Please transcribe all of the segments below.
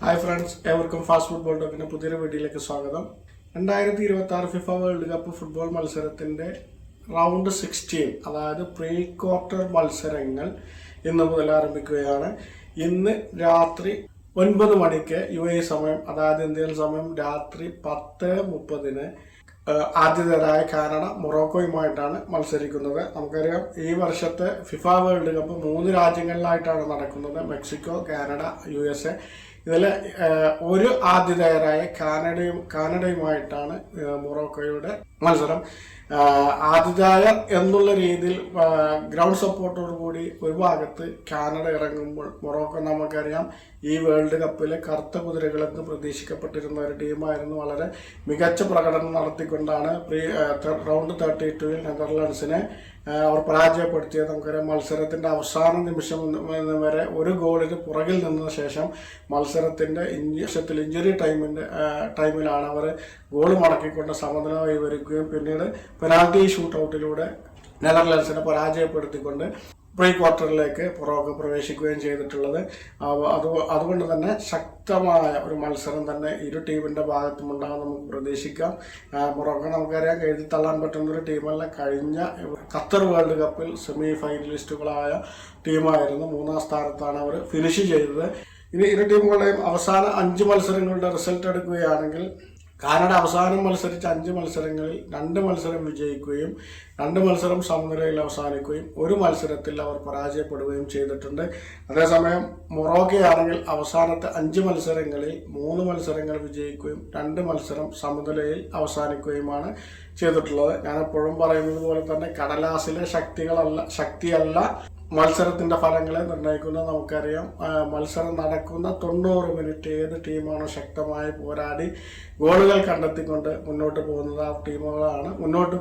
Hi friends, ഏവർക്കും fast football ടോക്കിന്റെ പുതിയൊരു വീഡിയോയിലേക്ക് സ്വാഗതം. 2026 ഫിഫ വേൾഡ് കപ്പ് ഫുട്ബോൾ മത്സരത്തിന്റെ റൗണ്ട് 16, അതായത് പ്രീ ക്വാർട്ടർ മത്സരങ്ങൾ ഇന്ന് മുതൽ ആരംഭിക്കുകയാണ്. ഇന്ന് രാത്രി 9 മണിക്ക് UAE സമയം, അതായത് ഇന്ത്യൻ സമയം രാത്രി 10:30 ആതിഥേയരായ കാനഡ മൊറോക്കോയുമായിട്ടാണ് മത്സരിക്കുന്നത്. നമുക്കറിയാം, ഈ വർഷത്തെ ഫിഫ വേൾഡ് കപ്പ് 3 രാജ്യങ്ങളിലായിട്ടാണ് നടക്കുന്നത്: മെക്സിക്കോ, കാനഡ, USA. ഇതിൽ ഒരു ആതിഥേയരായ കാനഡയുമായിട്ടാണ് മൊറോക്കോയുടെ മത്സരം. ആതിഥേയർ എന്നുള്ള രീതിയിൽ ഗ്രൗണ്ട് സപ്പോർട്ടോടു കൂടി ഒരു ഭാഗത്ത് കാനഡ ഇറങ്ങുമ്പോൾ, മൊറോക്കോ നമുക്കറിയാം ഈ വേൾഡ് കപ്പിലെ കറുത്ത കുതിരകളെന്ന് പ്രതീക്ഷിക്കപ്പെട്ടിരുന്ന ഒരു ടീമായിരുന്നു. വളരെ മികച്ച പ്രകടനം നടത്തിക്കൊണ്ടാണ് റൗണ്ട് 32 നെതർലാൻഡ്സിനെ അവർ പരാജയപ്പെടുത്തിയത്. നമുക്കറിയാം, മത്സരത്തിന്റെ അവസാന നിമിഷം വരെ ഒരു ഗോളിന് പുറകിൽ നിന്ന ശേഷം മത്സരത്തിന്റെ ഇഞ്ചുറി ടൈമിലാണ് അവർ ഗോൾ മടക്കിക്കൊണ്ട് സമനില കൈവരിക്കുകയും പിന്നീട് പെനാൽറ്റി ഷൂട്ടൌട്ടിലൂടെ നെതർലാൻഡ്സിനെ പരാജയപ്പെടുത്തിക്കൊണ്ട് പ്രീ ക്വാർട്ടറിലേക്ക് മൊറോക്കോ പ്രവേശിക്കുകയും ചെയ്തിട്ടുള്ളത്. അതുകൊണ്ട് തന്നെ ശക്തമായ ഒരു മത്സരം തന്നെ ഇരു ടീമിന്റെ ഭാഗത്തും ഉണ്ടാകും നമുക്ക് പ്രതീക്ഷിക്കാം. മൊറോക്കോ നമുക്കറിയാം എഴുതി തള്ളാൻ പറ്റുന്ന ഒരു ടീമല്ല. കഴിഞ്ഞ ഖത്തർ വേൾഡ് കപ്പിൽ സെമി ഫൈനലിസ്റ്റുകളായ ടീമായിരുന്നു. 3ാം സ്ഥാനത്താണ് അവർ ഫിനിഷ് ചെയ്തത്. ഇനി ഇരു ടീമുകളുടെയും അവസാന 5 മത്സരങ്ങളുടെ റിസൾട്ട് എടുക്കുകയാണെങ്കിൽ, കാനഡ അവസാനം മത്സരിച്ച 5 മത്സരങ്ങളിൽ 2 മത്സരം വിജയിക്കുകയും 2 മത്സരം സമനിലയിൽ അവസാനിക്കുകയും 1 മത്സരത്തിൽ അവർ പരാജയപ്പെടുകയും ചെയ്തിട്ടുണ്ട്. അതേസമയം മൊറോക്കോയാണെങ്കിൽ അവസാനത്തെ 5 മത്സരങ്ങളിൽ 3 മത്സരങ്ങൾ വിജയിക്കുകയും 2 മത്സരം സമനിലയിൽ അവസാനിക്കുകയുമാണ് ചെയ്തിട്ടുള്ളത്. ഞാൻ എപ്പോഴും പറയുന്നത് പോലെ തന്നെ കടലാസിലെ ശക്തിയല്ല മത്സരത്തിന്റെ ഫലങ്ങളെ നിർണ്ണയിക്കുന്നത്. നമുക്കറിയാം, മത്സരം നടക്കുന്ന 90 മിനിറ്റ് ഏത് ടീമാണോ ശക്തമായി പോരാടി ഗോളുകൾ കണ്ടെത്തിക്കൊണ്ട് മുന്നോട്ട് പോകുന്നത്, ആ ടീമുകളാണ് മുന്നോട്ട്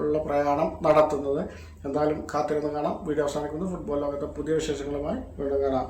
ഉള്ള പ്രയാണം നടത്തുന്നത്. എന്തായാലും കാത്തിരുന്ന് കാണാം. വീഡിയോ അവസാനിക്കുന്നു. ഫുട്ബോൾ ലോകത്തെ പുതിയ വിശേഷങ്ങളുമായി വീണ്ടും കാണാം.